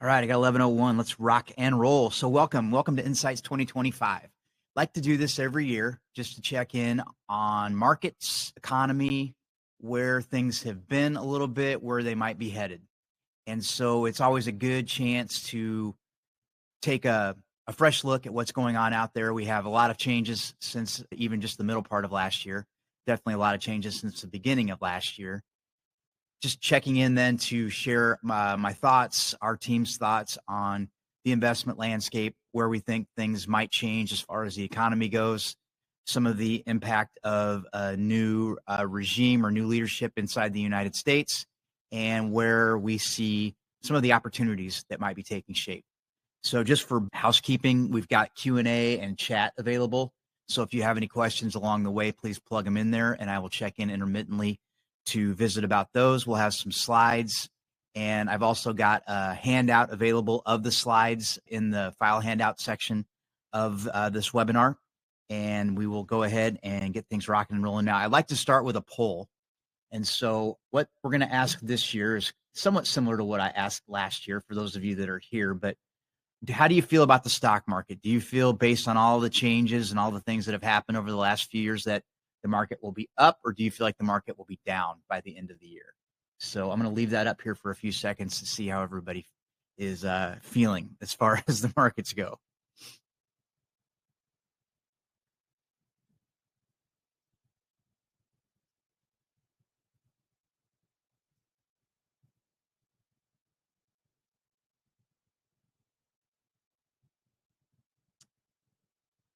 All right, I got 11:01. Let's rock and roll. So welcome to Insights 2025. Like to do this every year just to check in on markets, economy, where things have been a little bit, where they might be headed. And so it's always a good chance to take a fresh look at what's going on out there. We have a lot of changes since even just the middle part of last year. Definitely a lot of changes since the beginning of last year. Just checking in then to share my thoughts, our team's thoughts on the investment landscape, where we think things might change as far as the economy goes, some of the impact of a new regime or new leadership inside the United States, and where we see some of the opportunities that might be taking shape. So just for housekeeping, we've got Q&A and chat available. So if you have any questions along the way, please plug them in there and I will check in intermittently to visit about those. We'll have some slides, and I've also got a handout available of the slides in the file handout section of this webinar, and we will go ahead and get things rocking and rolling now. I'd like to start with a poll. And so what we're going to ask this year is somewhat similar to what I asked last year for those of you that are here, but how do you feel about the stock market? Do you feel, based on all the changes and all the things that have happened over the last few years, that the market will be up, or do you feel like the market will be down by the end of the year? So I'm going to leave that up here for a few seconds to see how everybody is feeling as far as the markets go.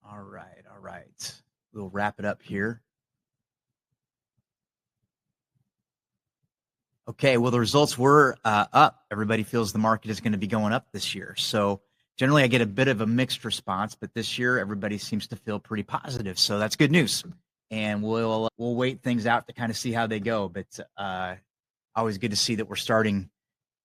All right. All right. We'll wrap it up here. Okay, well, the results were up. Everybody feels the market is going to be going up this year. So generally, I get a bit of a mixed response, but this year, everybody seems to feel pretty positive. So that's good news. And we'll wait things out to kind of see how they go. But always good to see that we're starting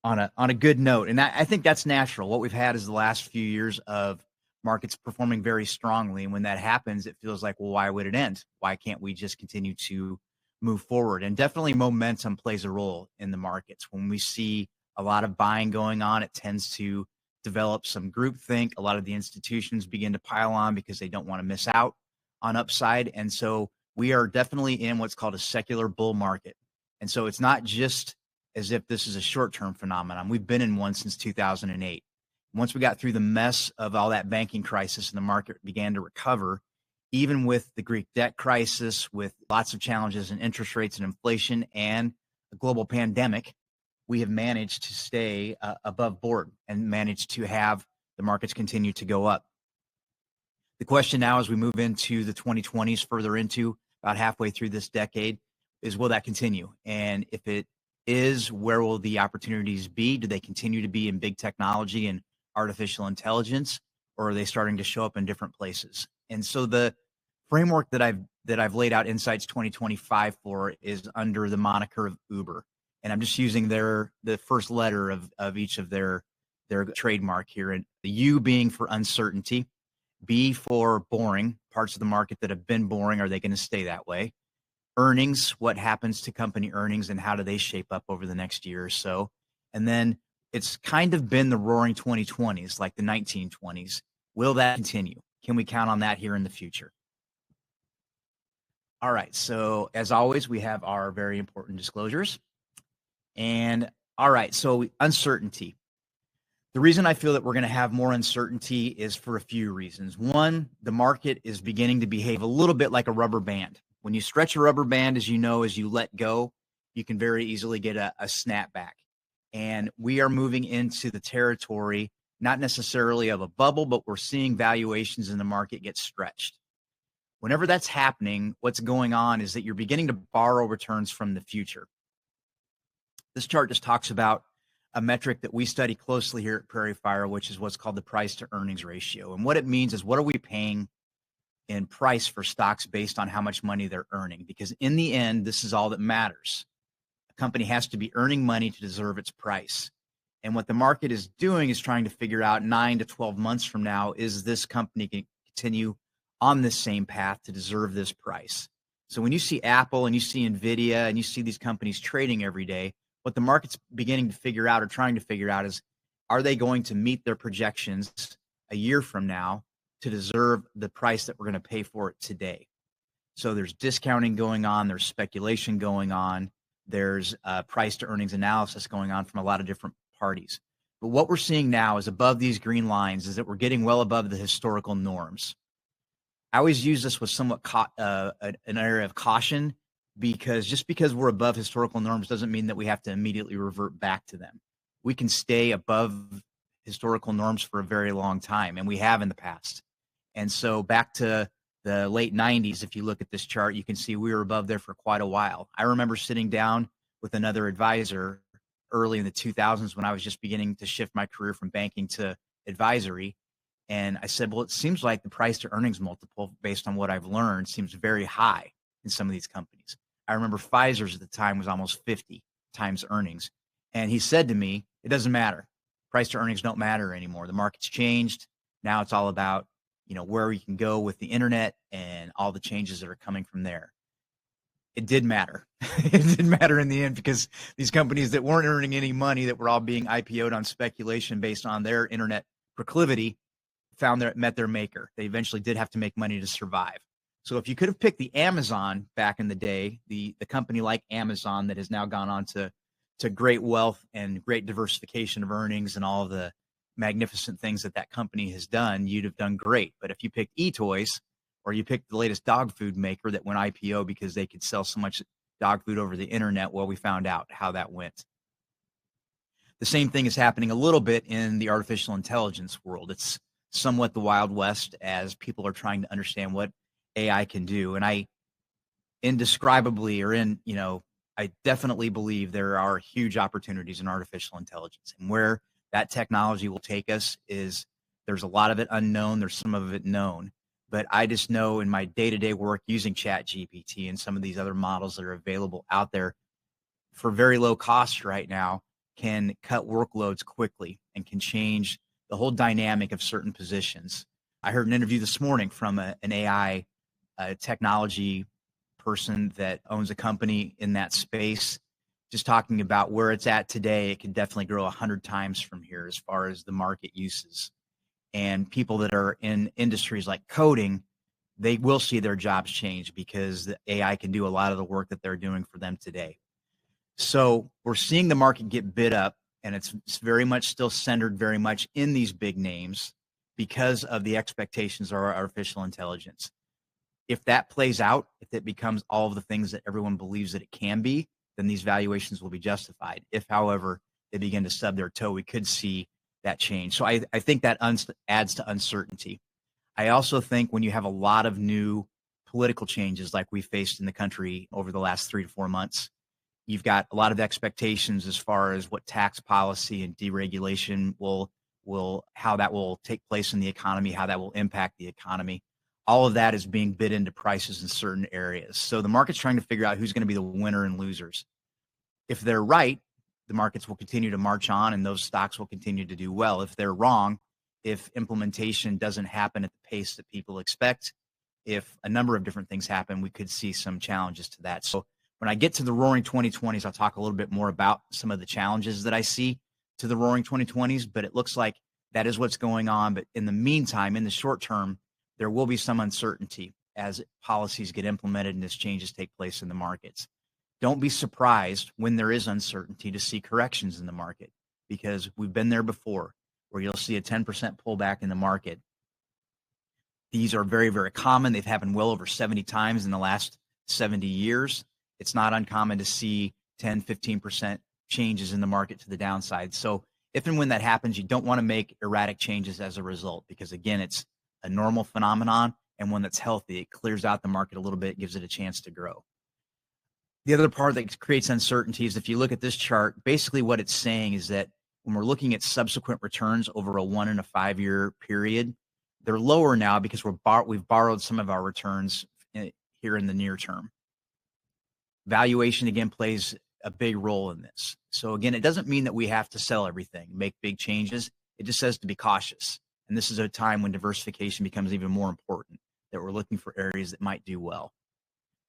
on a good note. And I think that's natural. What we've had is the last few years of markets performing very strongly. And when that happens, it feels like, well, why would it end? Why can't we just continue to move forward? And definitely momentum plays a role in the markets. When we see a lot of buying going on, it tends to develop some groupthink. A lot of the institutions begin to pile on because they don't want to miss out on upside. And so we are definitely in what's called a secular bull market. And so it's not just as if this is a short-term phenomenon. We've been in one since 2008. Once we got through the mess of all that banking crisis and the market began to recover, even with the Greek debt crisis, with lots of challenges in interest rates and inflation and a global pandemic, we have managed to stay above board and managed to have the markets continue to go up. The question now, as we move into the 2020s, further into about halfway through this decade, is will that continue? And if it is, where will the opportunities be? Do they continue to be in big technology and artificial intelligence, or are they starting to show up in different places? And so the framework that I've laid out Insights 2025 for is under the moniker of Uber. And I'm just using the first letter of each of their trademark here. And the U being for uncertainty, B for boring, parts of the market that have been boring, are they going to stay that way? Earnings, what happens to company earnings and how do they shape up over the next year or so? And then it's kind of been the roaring 2020s, like the 1920s. Will that continue? Can we count on that here in the future? All right. So as always, we have our very important disclosures. And all right. So uncertainty. The reason I feel that we're going to have more uncertainty is for a few reasons. One, the market is beginning to behave a little bit like a rubber band. When you stretch a rubber band, as you know, as you let go, you can very easily get a snapback. And we are moving into the territory, not necessarily of a bubble, but we're seeing valuations in the market get stretched. Whenever that's happening, what's going on is that you're beginning to borrow returns from the future. This chart just talks about a metric that we study closely here at PrairieFire, which is what's called the price to earnings ratio. And what it means is, what are we paying in price for stocks based on how much money they're earning? Because in the end, this is all that matters. A company has to be earning money to deserve its price. And what the market is doing is trying to figure out 9 to 12 months from now, is this company going to continue on this same path to deserve this price? So when you see Apple and you see NVIDIA and you see these companies trading every day, what the market's beginning to figure out or trying to figure out is Are they going to meet their projections a year from now to deserve the price that we're going to pay for it today? So there's discounting going on, there's speculation going on, there's price to earnings analysis going on from a lot of different parties. But what we're seeing now is above these green lines is that we're getting well above the historical norms. I always use this with somewhat an area of caution, because just because we're above historical norms doesn't mean that we have to immediately revert back to them. We can stay above historical norms for a very long time, and we have in the past. And so back to the late 90s, if you look at this chart, you can see we were above there for quite a while. I remember sitting down with another advisor early in the 2000s when I was just beginning to shift my career from banking to advisory. And I said, well, it seems like the price to earnings multiple, based on what I've learned, seems very high in some of these companies. I remember Pfizer's at the time was almost 50 times earnings. And he said to me, it doesn't matter. Price to earnings don't matter anymore. The market's changed. Now it's all about, where we can go with the internet and all the changes that are coming from there. It did matter. It didn't matter in the end, because these companies that weren't earning any money, that were all being IPO'd on speculation based on their internet proclivity, met their maker. They eventually did have to make money to survive. So if you could have picked the Amazon back in the day, the company like Amazon that has now gone on to great wealth and great diversification of earnings and all of the magnificent things that company has done, you'd have done great. But if you picked eToys, or you picked the latest dog food maker that went IPO because they could sell so much dog food over the internet, well, we found out how that went. The same thing is happening a little bit in the artificial intelligence world. It's somewhat the Wild West as people are trying to understand what AI can do. And I definitely believe there are huge opportunities in artificial intelligence, and where that technology will take us there's a lot of it unknown. There's some of it known, but I just know in my day-to-day work using ChatGPT and some of these other models that are available out there for very low cost right now can cut workloads quickly and can change the whole dynamic of certain positions. I heard an interview this morning from an AI technology person that owns a company in that space, just talking about where it's at today. It could definitely grow 100 times from here as far as the market uses. And people that are in industries like coding, they will see their jobs change because the AI can do a lot of the work that they're doing for them today. So we're seeing the market get bid up, and it's very much still centered very much in these big names because of the expectations of our artificial intelligence. If that plays out, if it becomes all of the things that everyone believes that it can be, then these valuations will be justified. If, however, they begin to stub their toe, we could see that change. So I think that adds to uncertainty. I also think when you have a lot of new political changes like we faced in the country over the last 3 to 4 months, you've got a lot of expectations as far as what tax policy and deregulation how that will take place in the economy, how that will impact the economy. All of that is being bid into prices in certain areas. So the market's trying to figure out who's going to be the winner and losers. If they're right, the markets will continue to march on and those stocks will continue to do well. If they're wrong, if implementation doesn't happen at the pace that people expect, if a number of different things happen, we could see some challenges to that. So when I get to the roaring 2020s, I'll talk a little bit more about some of the challenges that I see to the roaring 2020s, but it looks like that is what's going on. But in the meantime, in the short term, there will be some uncertainty as policies get implemented and as changes take place in the markets. Don't be surprised when there is uncertainty to see corrections in the market, because we've been there before where you'll see a 10% pullback in the market. These are very, very common. They've happened well over 70 times in the last 70 years. It's not uncommon to see 10, 15% changes in the market to the downside. So if and when that happens, you don't want to make erratic changes as a result, because again, it's a normal phenomenon and one that's healthy. It clears out the market a little bit, gives it a chance to grow. The other part that creates uncertainty is if you look at this chart, basically what it's saying is that when we're looking at subsequent returns over a 1 and a 5 year period, they're lower now because we've borrowed some of our returns here in the near term. Valuation, again, plays a big role in this. So again, it doesn't mean that we have to sell everything, make big changes. It just says to be cautious. And this is a time when diversification becomes even more important, that we're looking for areas that might do well.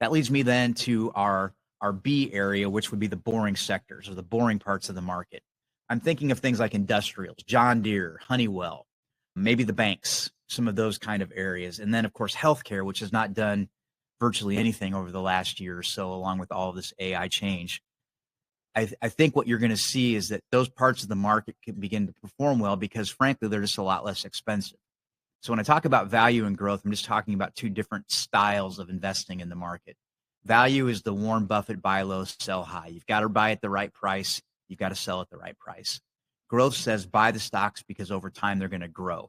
That leads me then to our B area, which would be the boring sectors or the boring parts of the market. I'm thinking of things like industrials, John Deere, Honeywell, maybe the banks, some of those kind of areas. And then, of course, healthcare, which has not done virtually anything over the last year or so, along with all of this AI change. I think what you're going to see is that those parts of the market can begin to perform well because, frankly, they're just a lot less expensive. So when I talk about value and growth, I'm just talking about two different styles of investing in the market. Value is the Warren Buffett buy low, sell high. You've got to buy at the right price. You've got to sell at the right price. Growth says buy the stocks because over time they're going to grow.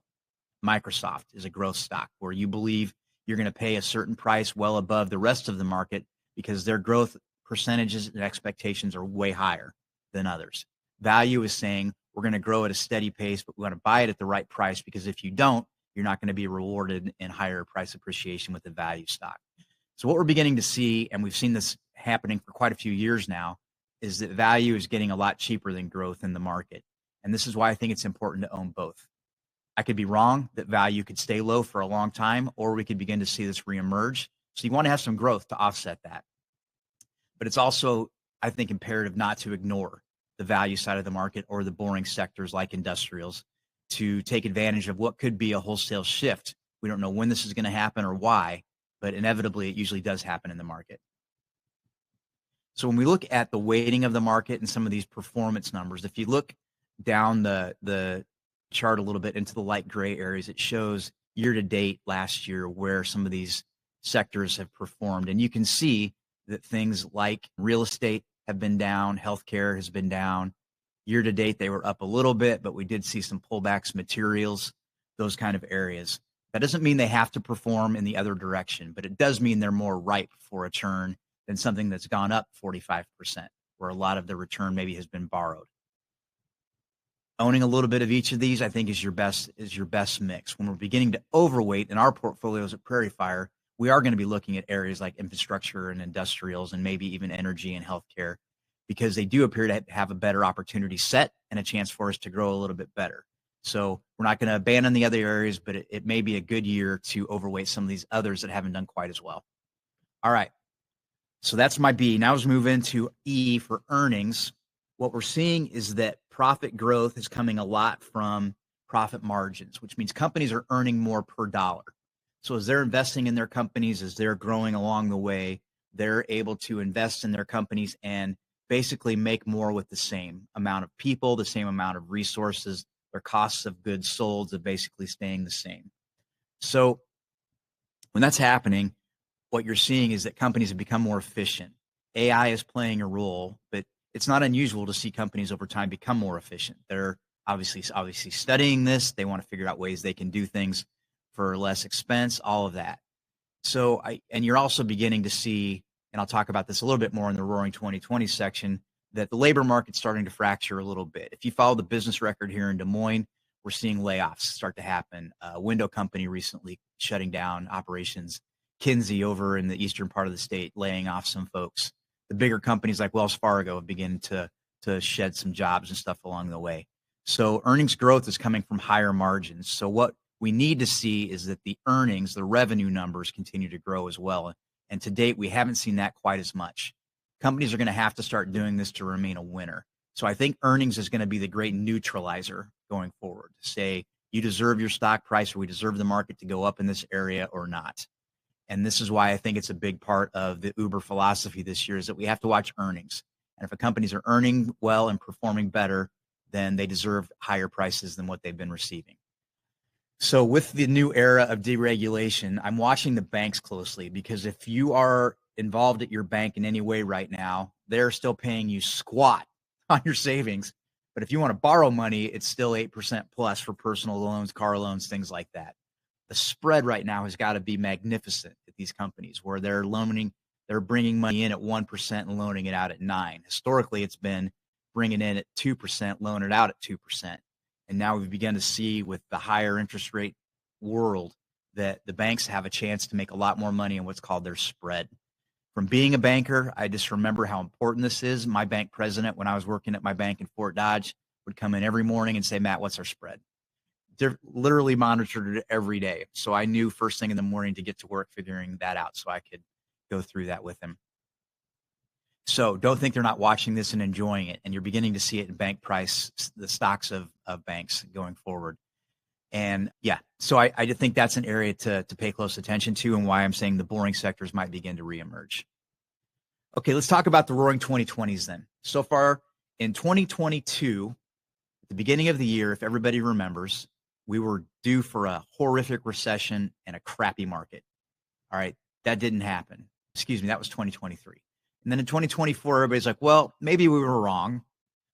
Microsoft is a growth stock where you believe you're going to pay a certain price well above the rest of the market because their growth percentages and expectations are way higher than others. Value is saying we're going to grow at a steady pace, but we want to buy it at the right price because if you don't, you're not going to be rewarded in higher price appreciation with the value stock. So what we're beginning to see, and we've seen this happening for quite a few years now, is that value is getting a lot cheaper than growth in the market. And this is why I think it's important to own both. I could be wrong that value could stay low for a long time, or we could begin to see this reemerge. So you want to have some growth to offset that. But it's also, I think, imperative not to ignore the value side of the market or the boring sectors like industrials to take advantage of what could be a wholesale shift. We don't know when this is going to happen or why, but inevitably it usually does happen in the market. So when we look at the weighting of the market and some of these performance numbers, if you look down the chart a little bit into the light gray areas, it shows year to date last year where some of these sectors have performed. And you can see that things like real estate have been down, healthcare has been down. Year to date, they were up a little bit, but we did see some pullbacks, materials, those kind of areas. That doesn't mean they have to perform in the other direction, but it does mean they're more ripe for a turn than something that's gone up 45%, where a lot of the return maybe has been borrowed. Owning a little bit of each of these, I think, is your best mix. When we're beginning to overweight in our portfolios at PrairieFire, we are going to be looking at areas like infrastructure and industrials and maybe even energy and healthcare because they do appear to have a better opportunity set and a chance for us to grow a little bit better. So we're not going to abandon the other areas, but it may be a good year to overweight some of these others that haven't done quite as well. All right. So that's my B. Now let's move into E for earnings. What we're seeing is that profit growth is coming a lot from profit margins, which means companies are earning more per dollar. So as they're investing in their companies, as they're growing along the way, they're able to invest in their companies and basically make more with the same amount of people, the same amount of resources. Their costs of goods sold are basically staying the same. So when that's happening, what you're seeing is that companies have become more efficient. AI is playing a role, but it's not unusual to see companies over time become more efficient. They're obviously studying this. They want to figure out ways they can do things for less expense, all of that. So and you're also beginning to see, and I'll talk about this a little bit more in the Roaring 2020 section, that the labor market's starting to fracture a little bit. If you follow the business record here in Des Moines, we're seeing layoffs start to happen. A window company recently shutting down operations. Kinsey over in the eastern part of the state laying off some folks. The bigger companies like Wells Fargo have begun to shed some jobs and stuff along the way. So earnings growth is coming from higher margins. So what we need to see is that the earnings, the revenue numbers continue to grow as well. And to date, we haven't seen that quite as much. Companies are going to have to start doing this to remain a winner. So I think earnings is going to be the great neutralizer going forward to say you deserve your stock price or we deserve the market to go up in this area or not. And this is why I think it's a big part of the Uber philosophy this year is that we have to watch earnings. And if companies are earning well and performing better, then they deserve higher prices than what they've been receiving. So with the new era of deregulation, I'm watching the banks closely because if you are involved at your bank in any way right now, they're still paying you squat on your savings. But if you want to borrow money, it's still 8% plus for personal loans, car loans, things like that. The spread right now has got to be magnificent at these companies where they're bringing money in at 1% and loaning it out at 9%. Historically, it's been bringing in at 2%, loan it out at 2%. And now we've begun to see with the higher interest rate world that the banks have a chance to make a lot more money in what's called their spread. From being a banker, I just remember how important this is. My bank president, when I was working at my bank in Fort Dodge, would come in every morning and say, Matt, what's our spread? They're literally monitored it every day. So I knew first thing in the morning to get to work figuring that out so I could go through that with him. So don't think they're not watching this and enjoying it. And you're beginning to see it in bank price, the stocks of banks going forward. And yeah, so I just think that's an area to pay close attention to, and why I'm saying the boring sectors might begin to reemerge. Okay, let's talk about the roaring 2020s then. So far in 2022, at the beginning of the year, if everybody remembers, we were due for a horrific recession and a crappy market. All right, that didn't happen. Excuse me, that was 2023. And then in 2024, everybody's like, well, maybe we were wrong.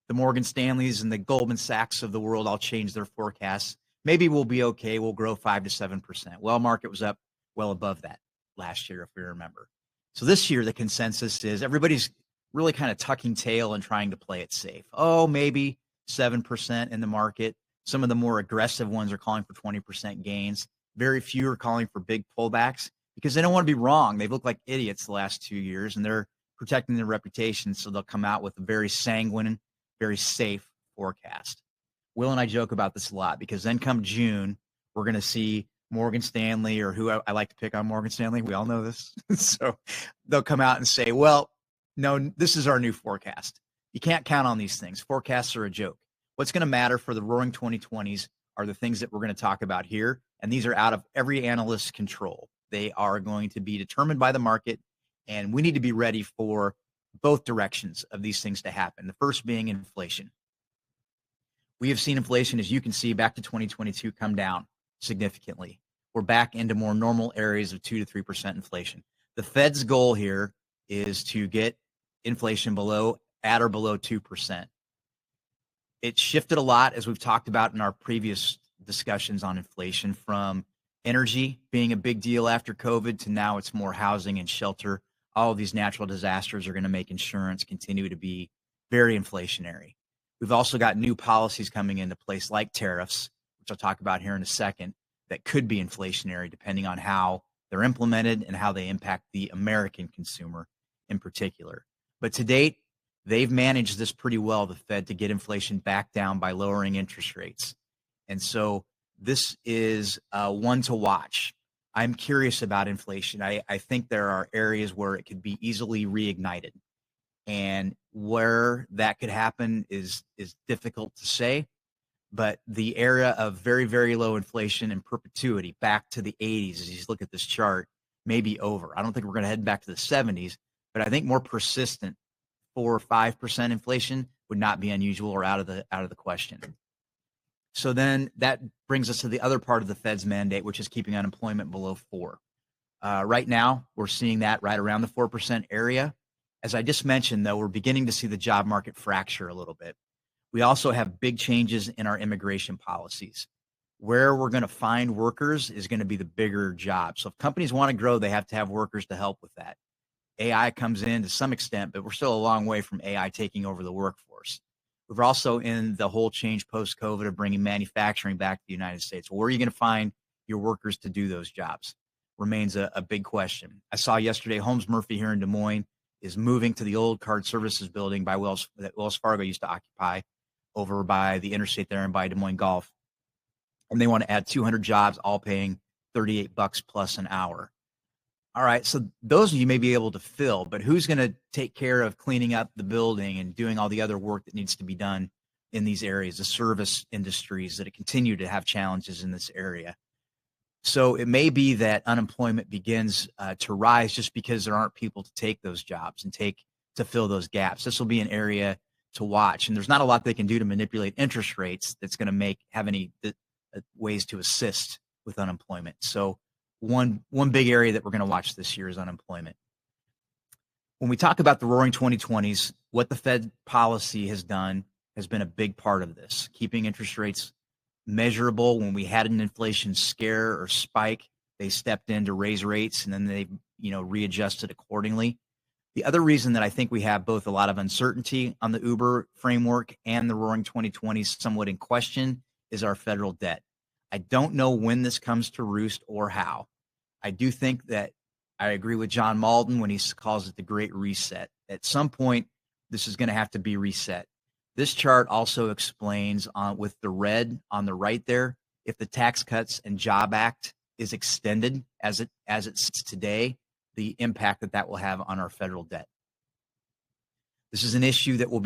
The Morgan Stanleys and the Goldman Sachs of the world all changed their forecasts. Maybe we'll be okay. We'll grow 5 to 7%. Well, market was up well above that last year, if we remember. So this year, the consensus is everybody's really kind of tucking tail and trying to play it safe. Oh, maybe 7% in the market. Some of the more aggressive ones are calling for 20% gains. Very few are calling for big pullbacks because they don't want to be wrong. They've looked like idiots the last 2 years, and they're protecting their reputation. So they'll come out with a very sanguine, very safe forecast. Will and I joke about this a lot because then come June, we're going to see Morgan Stanley, or who I like to pick on Morgan Stanley. We all know this. So they'll come out and say, well, no, this is our new forecast. You can't count on these things. Forecasts are a joke. What's going to matter for the roaring 2020s are the things that we're going to talk about here. And these are out of every analyst's control. They are going to be determined by the market. And we need to be ready for both directions of these things to happen. The first being inflation. We have seen inflation, as you can see, back to 2022 come down significantly. We're back into more normal areas of 2 to 3% inflation. The Fed's goal here is to get inflation at or below 2%. It shifted a lot, as we've talked about in our previous discussions on inflation, from energy being a big deal after COVID to now it's more housing and shelter. All of these natural disasters are going to make insurance continue to be very inflationary. We've also got new policies coming into place like tariffs, which I'll talk about here in a second, that could be inflationary depending on how they're implemented and how they impact the American consumer in particular. But to date, they've managed this pretty well, the Fed, to get inflation back down by lowering interest rates. And so this is one to watch. I'm curious about inflation. I think there are areas where it could be easily reignited. And where that could happen is difficult to say. But the era of very, very low inflation in perpetuity back to the 80s, as you look at this chart, may be over. I don't think we're going to head back to the 70s, but I think more persistent 4 or 5% inflation would not be unusual or out of the question. So then that brings us to the other part of the Fed's mandate, which is keeping unemployment below 4. Right now, we're seeing that right around the 4% area. As I just mentioned, though, we're beginning to see the job market fracture a little bit. We also have big changes in our immigration policies. Where we're going to find workers is going to be the bigger job. So if companies want to grow, they have to have workers to help with that. AI comes in to some extent, but we're still a long way from AI taking over the workforce. We're also in the whole change post-COVID of bringing manufacturing back to the United States. Where are you going to find your workers to do those jobs? Remains a big question. I saw yesterday Holmes Murphy here in Des Moines is moving to the old card services building that Wells Fargo used to occupy over by the interstate there and by Des Moines Golf. And they want to add 200 jobs, all paying $38 plus an hour. All right, so those you may be able to fill, but who's going to take care of cleaning up the building and doing all the other work that needs to be done in these areas, the service industries that continue to have challenges in this area? So it may be that unemployment begins to rise just because there aren't people to take those jobs and to fill those gaps. This will be an area to watch, and there's not a lot they can do to manipulate interest rates that's going to have any ways to assist with unemployment. So one big area that we're going to watch this year is unemployment. When we talk about the roaring 2020s, what the Fed policy has done has been a big part of this, keeping interest rates measurable. When we had an inflation scare or spike, they stepped in to raise rates, and then they readjusted accordingly. The other reason that I think we have both a lot of uncertainty on the Uber framework and the roaring 2020s somewhat in question is our federal debt. I don't know when this comes to roost or how. I do think that I agree with John Malden when he calls it the Great Reset. At some point, this is going to have to be reset. This chart also explains with the red on the right there, if the Tax Cuts and Job Act is extended as it sits today, the impact that will have on our federal debt. This is an issue that will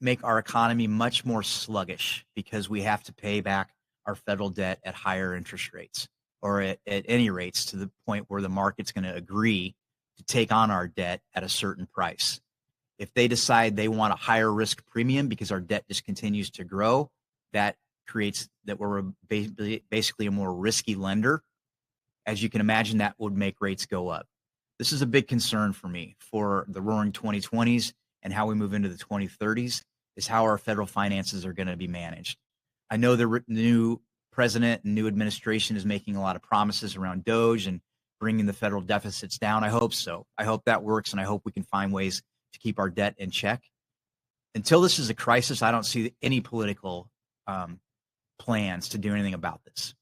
make our economy much more sluggish because we have to pay back our federal debt at higher interest rates, or at any rates, to the point where the market's going to agree to take on our debt at a certain price. If they decide they want a higher risk premium because our debt just continues to grow, that creates that we're basically a more risky lender. As you can imagine, that would make rates go up. This is a big concern for me for the roaring 2020s and how we move into the 2030s, is how our federal finances are going to be managed. I know the new president and new administration is making a lot of promises around DOGE and bringing the federal deficits down. I hope so. I hope that works, and I hope we can find ways to keep our debt in check. Until this is a crisis, I don't see any political plans to do anything about this.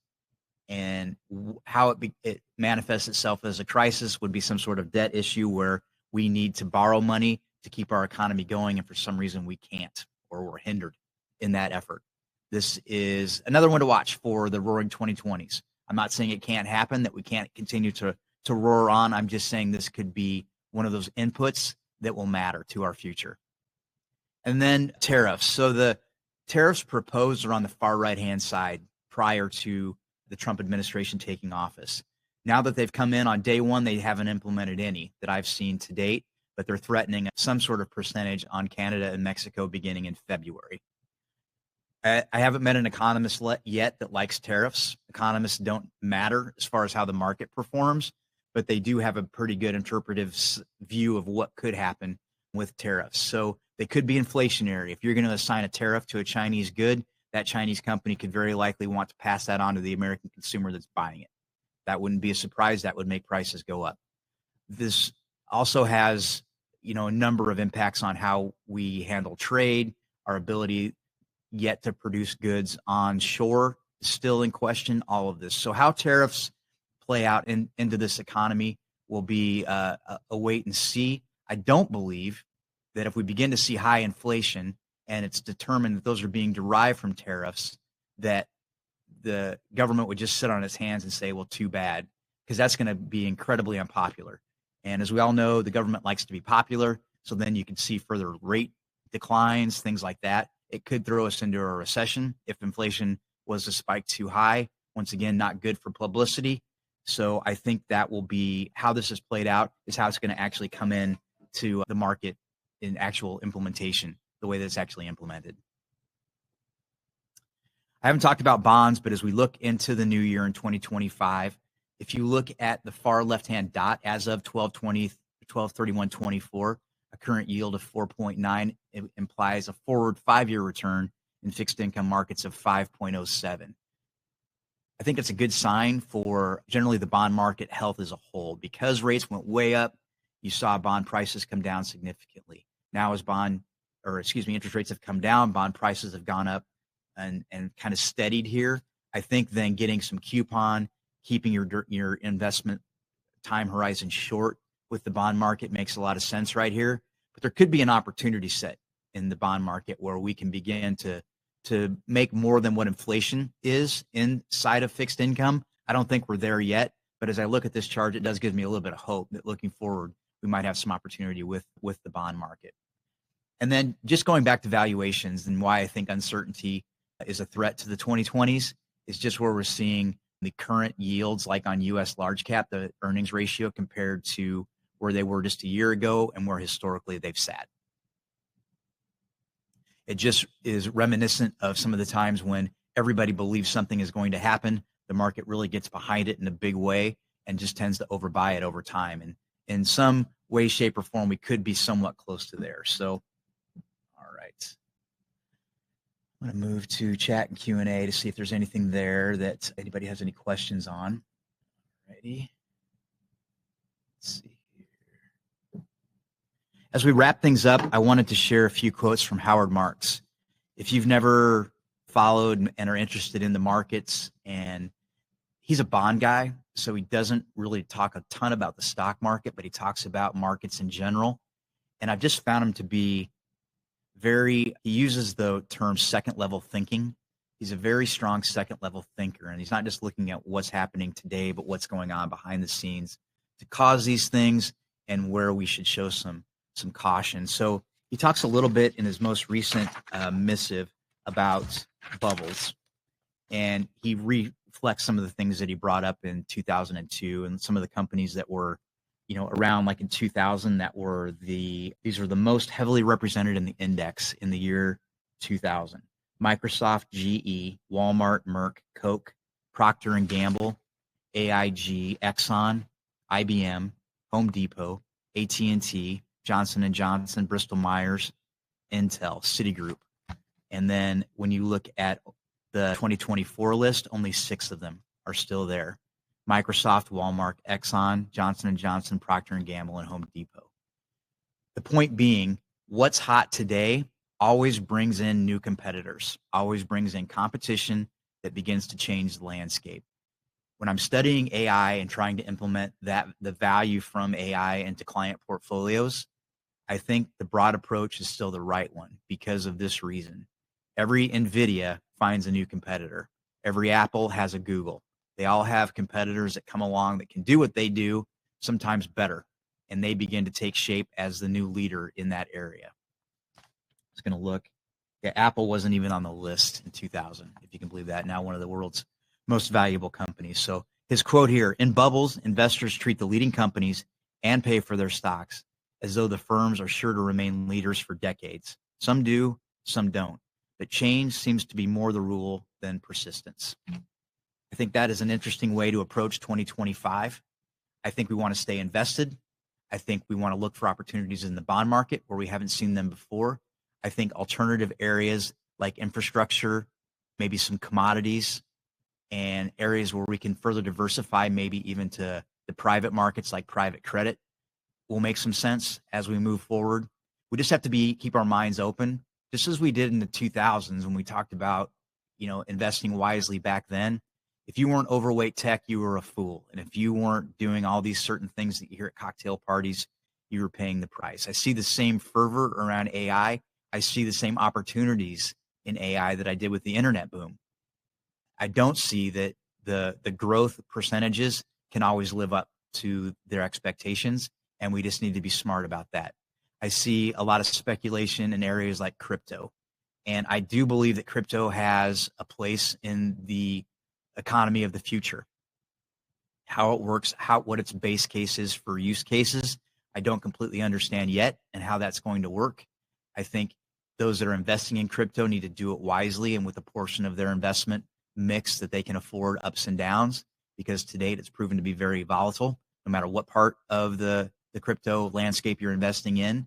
And how it manifests itself as a crisis would be some sort of debt issue where we need to borrow money to keep our economy going, and for some reason we can't, or we're hindered in that effort. This is another one to watch for the roaring 2020s. I'm not saying it can't happen, that we can't continue to roar on. I'm just saying this could be one of those inputs that will matter to our future. And then tariffs. So the tariffs proposed are on the far right-hand side prior to the Trump administration taking office. Now that they've come in on day one, they haven't implemented any that I've seen to date, but they're threatening some sort of percentage on Canada and Mexico beginning in February. I haven't met an economist yet that likes tariffs. Economists don't matter as far as how the market performs, but they do have a pretty good interpretive view of what could happen with tariffs. So they could be inflationary. If you're going to assign a tariff to a Chinese good, that Chinese company could very likely want to pass that on to the American consumer that's buying it. That wouldn't be a surprise. That would make prices go up. This also has, a number of impacts on how we handle trade. Our ability yet to produce goods on shore is still in question, all of this. So how tariffs play out into this economy will be a wait and see. I don't believe that if we begin to see high inflation and it's determined that those are being derived from tariffs, that the government would just sit on its hands and say, well, too bad, because that's going to be incredibly unpopular. And as we all know, the government likes to be popular. So then you can see further rate declines, things like that. It could throw us into a recession if inflation was to spike too high. Once again, not good for publicity. So I think that will be how this is played out, is how it's going to actually come in to the market in actual implementation, the way that it's actually implemented. I haven't talked about bonds, but as we look into the new year in 2025, if you look at the far left-hand dot, as of 12/31/24, a current yield of 4.9 implies a forward 5-year return in fixed income markets of 5.07. I think it's a good sign for generally the bond market health as a whole. Because rates went way up, you saw bond prices come down significantly. Now as interest rates have come down, bond prices have gone up and kind of steadied here. I think then getting some coupon, keeping your investment time horizon short with the bond market makes a lot of sense right here. But there could be an opportunity set in the bond market where we can begin to make more than what inflation is inside of fixed income. I don't think we're there yet, but as I look at this chart, it does give me a little bit of hope that looking forward, we might have some opportunity with the bond market. And then just going back to valuations and why I think uncertainty is a threat to the 2020s is just where we're seeing the current yields, like on U.S. large cap, the earnings ratio compared to where they were just a year ago and where historically they've sat. It just is reminiscent of some of the times when everybody believes something is going to happen. The market really gets behind it in a big way and just tends to overbuy it over time. And in some way, shape, or form, we could be somewhat close to there. So, all right. I'm going to move to chat and Q&A to see if there's anything there that anybody has any questions on. Alrighty. Let's see here. As we wrap things up, I wanted to share a few quotes from Howard Marks. If you've never followed and are interested in the markets, and he's a bond guy, so he doesn't really talk a ton about the stock market, but he talks about markets in general. And I've just found him to be he uses the term second level thinking. He's a very strong second level thinker, and he's not just looking at what's happening today, but what's going on behind the scenes to cause these things and where we should show some some caution. So he talks a little bit in his most recent missive about bubbles, and he reflects some of the things that he brought up in 2002 and some of the companies that were, around like in 2000 that were these are the most heavily represented in the index in the year 2000. Microsoft, GE, Walmart, Merck, Coke, Procter and Gamble, AIG, Exxon, IBM, Home Depot, AT&T, Johnson & Johnson, Bristol Myers, Intel, Citigroup. And then when you look at the 2024 list, only 6 of them are still there. Microsoft, Walmart, Exxon, Johnson & Johnson, Procter and Gamble, and Home Depot. The point being, what's hot today always brings in new competitors, always brings in competition that begins to change the landscape. When I'm studying AI and trying to implement the value from AI into client portfolios, I think the broad approach is still the right one because of this reason. Every NVIDIA finds a new competitor. Every Apple has a Google. They all have competitors that come along that can do what they do, sometimes better, and they begin to take shape as the new leader in that area. I was going to look. Yeah, Apple wasn't even on the list in 2000, if you can believe that. Now one of the world's most valuable companies. So his quote here, in bubbles, investors treat the leading companies and pay for their stocks as though the firms are sure to remain leaders for decades. Some do, some don't. But change seems to be more the rule than persistence. I think that is an interesting way to approach 2025. I think we want to stay invested. I think we want to look for opportunities in the bond market where we haven't seen them before. I think alternative areas like infrastructure, maybe some commodities, and areas where we can further diversify, maybe even to the private markets like private credit, will make some sense as we move forward. We just have to keep our minds open, just as we did in the 2000s when we talked about, investing wisely back then. If you weren't overweight tech, you were a fool. And if you weren't doing all these certain things that you hear at cocktail parties, you were paying the price. I see the same fervor around AI. I see the same opportunities in AI that I did with the internet boom. I don't see that the growth percentages can always live up to their expectations, and we just need to be smart about that. I see a lot of speculation in areas like crypto, and I do believe that crypto has a place in the economy of the future. How it works, what its base case is for use cases, I don't completely understand yet, and how that's going to work. I think those that are investing in crypto need to do it wisely and with a portion of their investment mix that they can afford ups and downs, because to date it's proven to be very volatile, no matter what part of the crypto landscape you're investing in.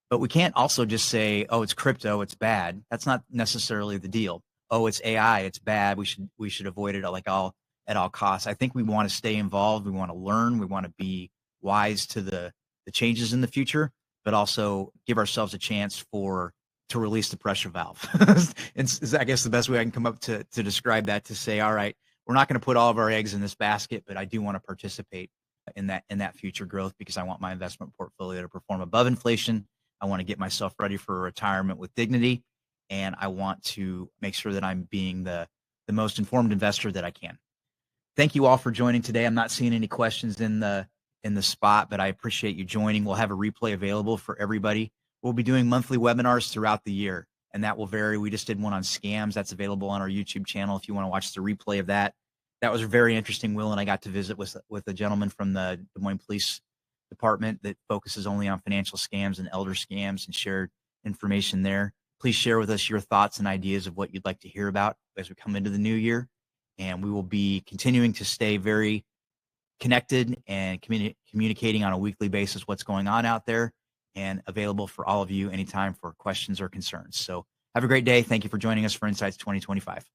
But we can't also just say, oh, it's crypto, it's bad. That's not necessarily the deal. Oh, it's AI, it's bad. We should avoid it at all costs. I think we want to stay involved. We want to learn. We want to be wise to the changes in the future, but also give ourselves a chance to release the pressure valve. It's I guess the best way I can come up to describe that, to say, all right, we're not going to put all of our eggs in this basket, but I do want to participate in that future growth, because I want my investment portfolio to perform above inflation. I want to get myself ready for retirement with dignity, and I want to make sure that I'm being the most informed investor that I can. Thank you all for joining today. I'm not seeing any questions in the spot, but I appreciate you joining. We'll have a replay available for everybody. We'll be doing monthly webinars throughout the year, and that will vary. We just did one on scams. That's available on our YouTube channel if you want to watch the replay of that. That was very interesting, Will, and I got to visit with a gentleman from the Des Moines Police Department that focuses only on financial scams and elder scams, and shared information there. Please share with us your thoughts and ideas of what you'd like to hear about as we come into the new year, and we will be continuing to stay very connected and communicating on a weekly basis what's going on out there, and available for all of you anytime for questions or concerns. So have a great day. Thank you for joining us for Insights 2025.